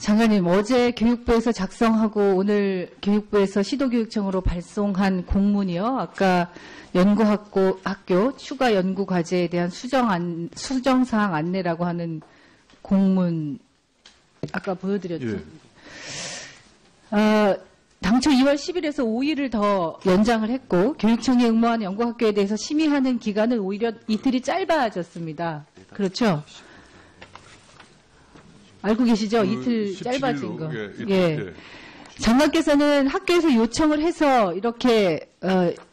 장관님, 어제 교육부에서 작성하고 오늘 교육부에서 시도교육청으로 발송한 공문이요. 아까 학교 추가 연구 과제에 대한 수정사항 안내라고 하는 공문 아까 보여드렸죠. 예. 당초 2월 10일에서 5일을 더 연장을 했고 교육청에 응모한 연구학교에 대해서 심의하는 기간은 오히려 이틀이 짧아졌습니다. 그렇죠? 알고 계시죠? 이틀 17일로, 짧아진 거. 예. 장관께서는 학교에서 요청을 해서 이렇게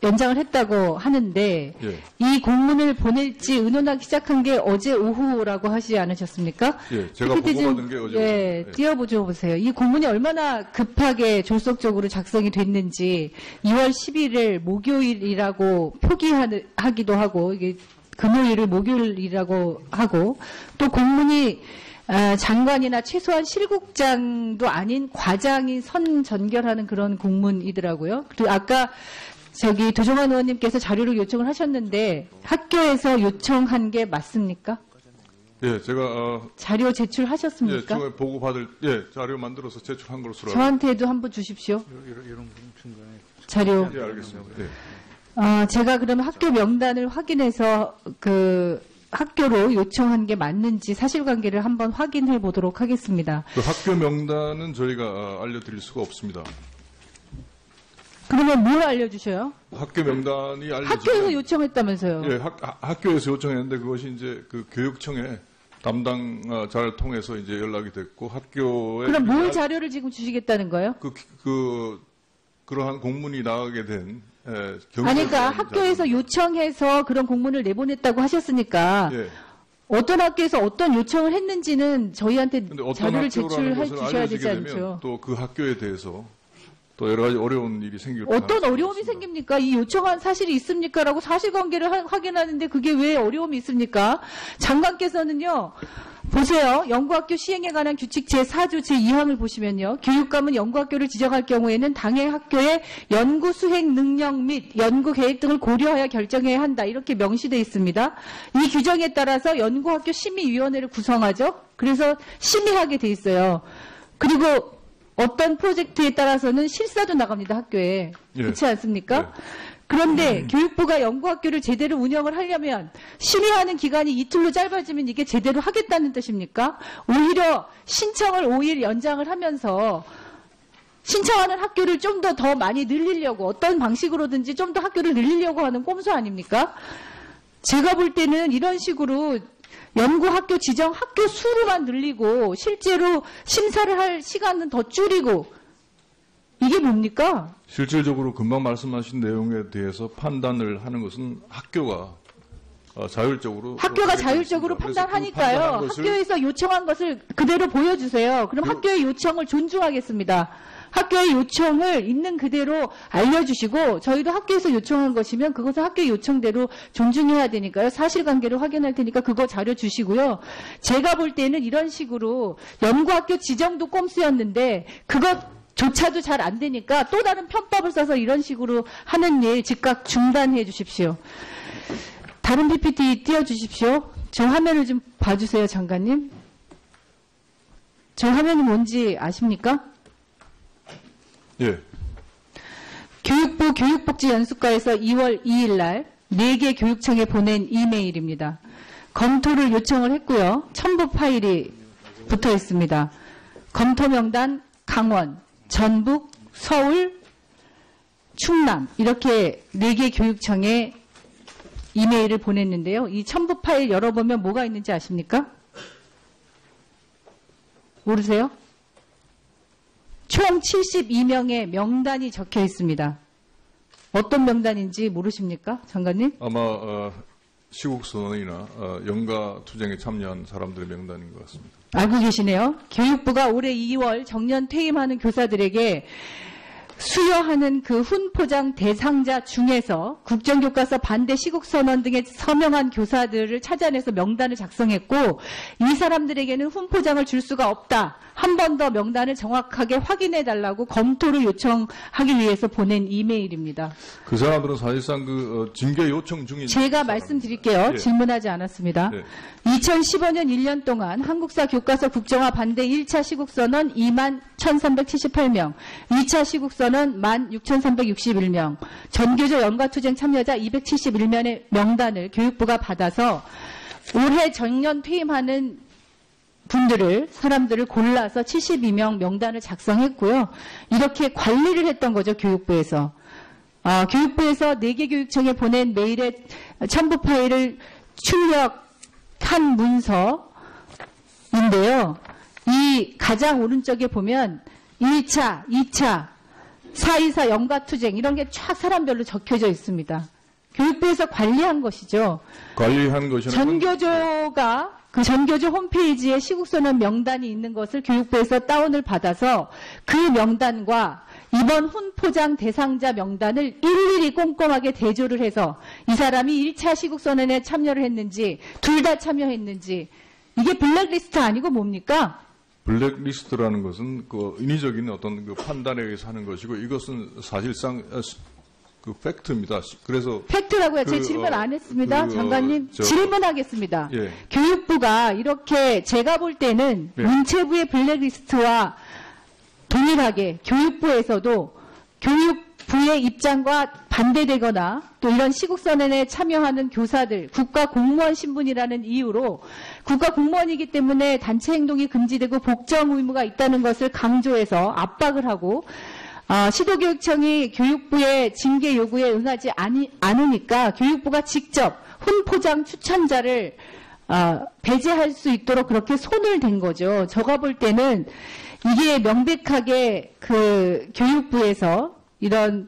연장을 했다고 하는데 예. 이 공문을 보낼지 의논하기 시작한 게 어제 오후라고 하지 않으셨습니까? 예, 제가 PPT 좀, 보고받은 게 어제 예, 오후. 띄워보죠 보세요. 이 공문이 얼마나 급하게 졸속적으로 작성이 됐는지 2월 10일을 목요일이라고 표기하기도 하고 이게 금요일을 목요일이라고 하고 또 공문이 장관이나 최소한 실국장도 아닌 과장이 선 전결하는 그런 공문이더라고요. 그리고 아까 도종환 의원님께서 자료를 요청을 하셨는데 학교에서 요청한 게 맞습니까? 예, 제가 자료 제출하셨습니까? 예, 보고 받을 자료 만들어서 제출한 것으로 저한테도 한번 주십시오. 자료. 예, 알겠습니다. 예. 제가 그러면 학교 명단을 확인해서 학교로 요청한 게 맞는지 사실관계를 한번 확인해 보도록 하겠습니다. 그 학교 명단은 저희가 알려드릴 수가 없습니다. 그러면 뭘 알려주셔요? 학교 명단이 알려지면 학교에서 요청했다면서요? 예, 학교에서 요청했는데 그것이 이제 그 교육청에 담당자를 통해서 이제 연락이 됐고 학교에 그럼 뭘 자료를 지금 주시겠다는 거예요? 그러한 공문이 나가게 된 그러니까 학교에서 요청해서 그런 공문을 내보냈다고 하셨으니까 예. 어떤 학교에서 어떤 요청을 했는지는 저희한테 근데 어떤 자료를 학교라는 제출해 것을 주셔야 되지 알려지게 않죠? 되면 또 그 학교에 대해서 또 여러 가지 어려운 일이 생길 어떤 가능성이 어려움이 있습니다. 생깁니까? 이 요청한 사실이 있습니까? 라고 사실관계를 확인하는데 그게 왜 어려움이 있습니까? 장관께서는요. 보세요. 연구학교 시행에 관한 규칙 제4조 제2항을 보시면요. 교육감은 연구학교를 지정할 경우에는 당해 학교의 연구 수행 능력 및 연구 계획 등을 고려하여 결정해야 한다. 이렇게 명시되어 있습니다. 이 규정에 따라서 연구학교 심의위원회를 구성하죠. 그래서 심의하게 돼 있어요. 그리고 어떤 프로젝트에 따라서는 실사도 나갑니다. 학교에. 예. 그렇지 않습니까? 그런데 교육부가 연구학교를 제대로 운영을 하려면 심의하는 기간이 이틀로 짧아지면 이게 제대로 하겠다는 뜻입니까? 오히려 신청을 5일 연장을 하면서 신청하는 학교를 좀 더 많이 늘리려고 어떤 방식으로든지 좀 더 학교를 늘리려고 하는 꼼수 아닙니까? 제가 볼 때는 이런 식으로 연구학교 지정 학교 수로만 늘리고 실제로 심사를 할 시간은 더 줄이고 이게 뭡니까? 실질적으로 금방 말씀하신 내용에 대해서 판단을 하는 것은 학교가 자율적으로 판단하니까요. 학교에서 요청한 것을 그대로 보여주세요. 그럼 학교의 요청을 존중하겠습니다. 학교의 요청을 있는 그대로 알려주시고 저희도 학교에서 요청한 것이면 그것은 학교의 요청대로 존중해야 되니까요. 사실관계를 확인할 테니까 그거 자료 주시고요. 제가 볼 때는 이런 식으로 연구학교 지정도 꼼수였는데 그것조차도 잘 안 되니까 또 다른 편법을 써서 이런 식으로 하는 일 즉각 중단해 주십시오. 다른 PPT 띄워주십시오. 저 화면을 좀 봐주세요, 장관님. 저 화면이 뭔지 아십니까? 예. 교육부 교육복지연수과에서 2월 2일 날 4개 교육청에 보낸 이메일입니다. 검토를 요청을 했고요. 첨부 파일이 붙어 있습니다. 검토 명단 강원, 전북, 서울, 충남 이렇게 4개 교육청에 이메일을 보냈는데요. 이 첨부 파일 열어보면 뭐가 있는지 아십니까? 모르세요? 총 72명의 명단이 적혀 있습니다. 어떤 명단인지 모르십니까? 장관님? 아마 시국선언이나 영가투쟁에 참여한 사람들의 명단인 것 같습니다. 알고 계시네요. 교육부가 올해 2월 정년 퇴임하는 교사들에게 수여하는 그 훈포장 대상자 중에서 국정교과서 반대 시국선언 등에 서명한 교사들을 찾아내서 명단을 작성했고 이 사람들에게는 훈포장을 줄 수가 없다 한 번 더 명단을 정확하게 확인해달라고 검토를 요청하기 위해서 보낸 이메일입니다. 그 사람들은 사실상 징계 요청 중인 제가 말씀드릴게요. 예. 질문하지 않았습니다. 예. 2015년 1년 동안 한국사 교과서 국정화 반대 1차 시국선언 2만 1,378명, 2차 시국선언 16,361명, 전교조 연가투쟁 참여자 271명의 명단을 교육부가 받아서 올해 정년 퇴임하는 사람들을 골라서 72명 명단을 작성했고요. 이렇게 관리를 했던 거죠, 교육부에서. 교육부에서 4개 교육청에 보낸 메일의 첨부 파일을 출력한 문서인데요. 이 가장 오른쪽에 보면 1차, 2차, 424 연가투쟁 이런 게 쫙 사람별로 적혀져 있습니다. 교육부에서 관리한 것이죠. 관리한 것이는 전교조가 그 전교조 홈페이지에 시국선언 명단이 있는 것을 교육부에서 다운을 받아서 그 명단과 이번 훈포장 대상자 명단을 일일이 꼼꼼하게 대조를 해서 이 사람이 1차 시국선언에 참여를 했는지 둘 다 참여했는지 이게 블랙리스트 아니고 뭡니까? 블랙리스트라는 것은 인위적인 어떤 판단에 의해서 하는 것이고 이것은 사실상 팩트입니다. 그래서 팩트라고요. 제 질문 안 했습니다. 장관님 질문하겠습니다. 예. 교육부가 이렇게 제가 볼 때는 예. 문체부의 블랙리스트와 동일하게 교육부에서도 교육부의 입장과 반대되거나 또 이런 시국선언에 참여하는 교사들 국가공무원 신분이라는 이유로 국가공무원이기 때문에 단체 행동이 금지되고 복정 의무가 있다는 것을 강조해서 압박을 하고 시도교육청이 교육부의 징계 요구에 응하지 않으니까 교육부가 직접 훈포장 추천자를 배제할 수 있도록 그렇게 손을 댄 거죠. 제가 볼 때는 이게 명백하게 교육부에서 이런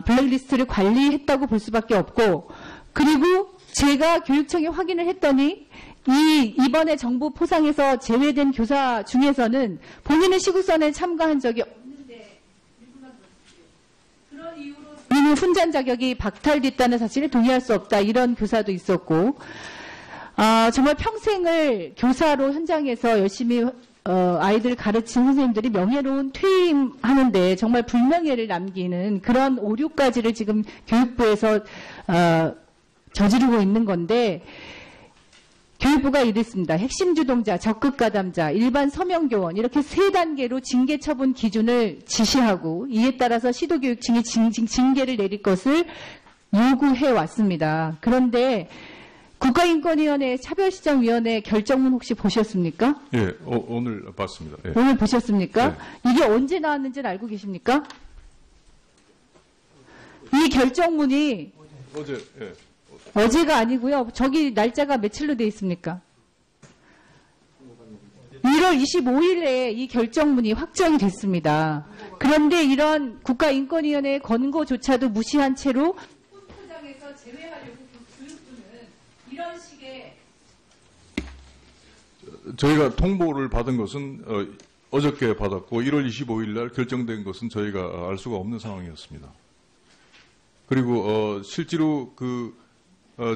블랙리스트를 관리했다고 볼 수밖에 없고 그리고 제가 교육청에 확인을 했더니 이번에 정부 포상에서 제외된 교사 중에서는 본인은 시국선언에 참가한 적이 본인은 훈장 자격이 박탈됐다는 사실에 동의할 수 없다. 이런 교사도 있었고 정말 평생을 교사로 현장에서 열심히 아이들 가르친 선생님들이 명예로운 퇴임하는데 정말 불명예를 남기는 그런 오류까지를 지금 교육부에서 저지르고 있는 건데 교육부가 이랬습니다. 핵심 주동자, 적극 가담자, 일반 서명교원 이렇게 3단계로 징계 처분 기준을 지시하고 이에 따라서 시도교육청이 징계를 내릴 것을 요구해 왔습니다. 그런데 국가인권위원회 차별시정위원회 결정문 혹시 보셨습니까? 예, 오늘 봤습니다. 예. 오늘 보셨습니까? 네. 이게 언제 나왔는지는 알고 계십니까? 이 결정문이 어제 예. 어제가 아니고요. 저기 날짜가 며칠로 돼 있습니까? 1월 25일에 이 결정문이 확정이 됐습니다. 그런데 이런 국가인권위원회의 권고조차도 무시한 채로 훈포장에서 제외하려고 교육부는 이런 식의 저희가 통보를 받은 것은 어저께 받았고 1월 25일 날 결정된 것은 저희가 알 수가 없는 상황이었습니다. 그리고 실제로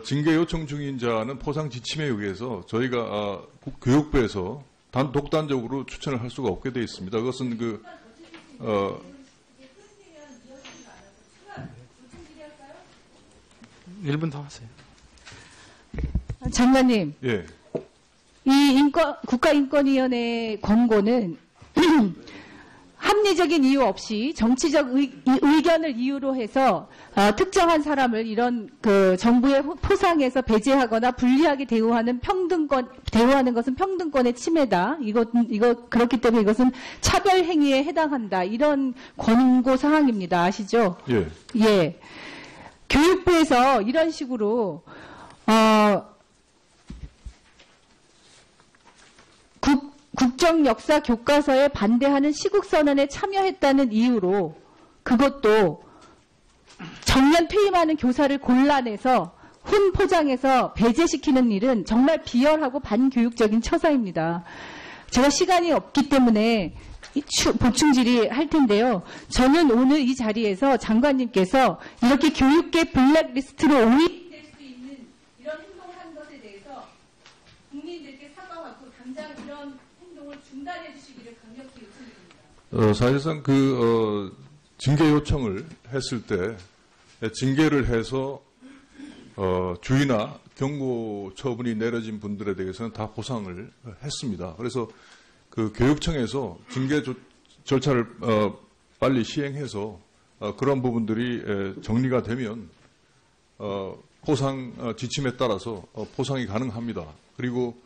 징계 요청 중인 자는 포상 지침에 의해서 저희가 교육부에서 독단적으로 추천을 할 수가 없게 되어 있습니다. 그것은 1분 더 하세요. 장관님, 예. 이 국가인권위원회 권고는 합리적인 이유 없이 정치적 의견을 이유로 해서 특정한 사람을 이런 정부의 포상에서 배제하거나 불리하게 대우하는 것은 평등권의 침해다. 이거 그렇기 때문에 이것은 차별 행위에 해당한다. 이런 권고 사항입니다. 아시죠? 예. 예. 교육부에서 이런 식으로 국정역사 교과서에 반대하는 시국선언에 참여했다는 이유로 그것도 정년 퇴임하는 교사를 골라내서 훈포장에서 배제시키는 일은 정말 비열하고 반교육적인 처사입니다. 제가 시간이 없기 때문에 보충 질의할 텐데요. 저는 오늘 이 자리에서 장관님께서 이렇게 교육계 블랙리스트로 오인될 수 있는 이런 행동을 한 것에 대해서 국민들께 사과하고 당장 이런 행동을 중단해 주시기를 강력히 요청드립니다. 사실상 징계 요청을 했을 때 징계를 해서 주의나 경고 처분이 내려진 분들에 대해서는 다 보상을 했습니다. 그래서 그 교육청에서 징계 절차를 빨리 시행해서 그런 부분들이 정리가 되면 포상 지침에 따라서 포상이 가능합니다. 그리고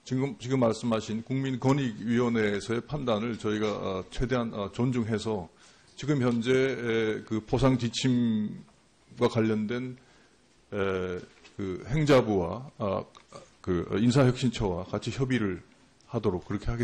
지금 말씀하신 국민권익위원회에서의 판단을 저희가 최대한 존중해서 지금 현재 그 포상 지침과 관련된 그 행자부와 그 인사혁신처와 같이 협의를 하도록 그렇게 하겠습니다.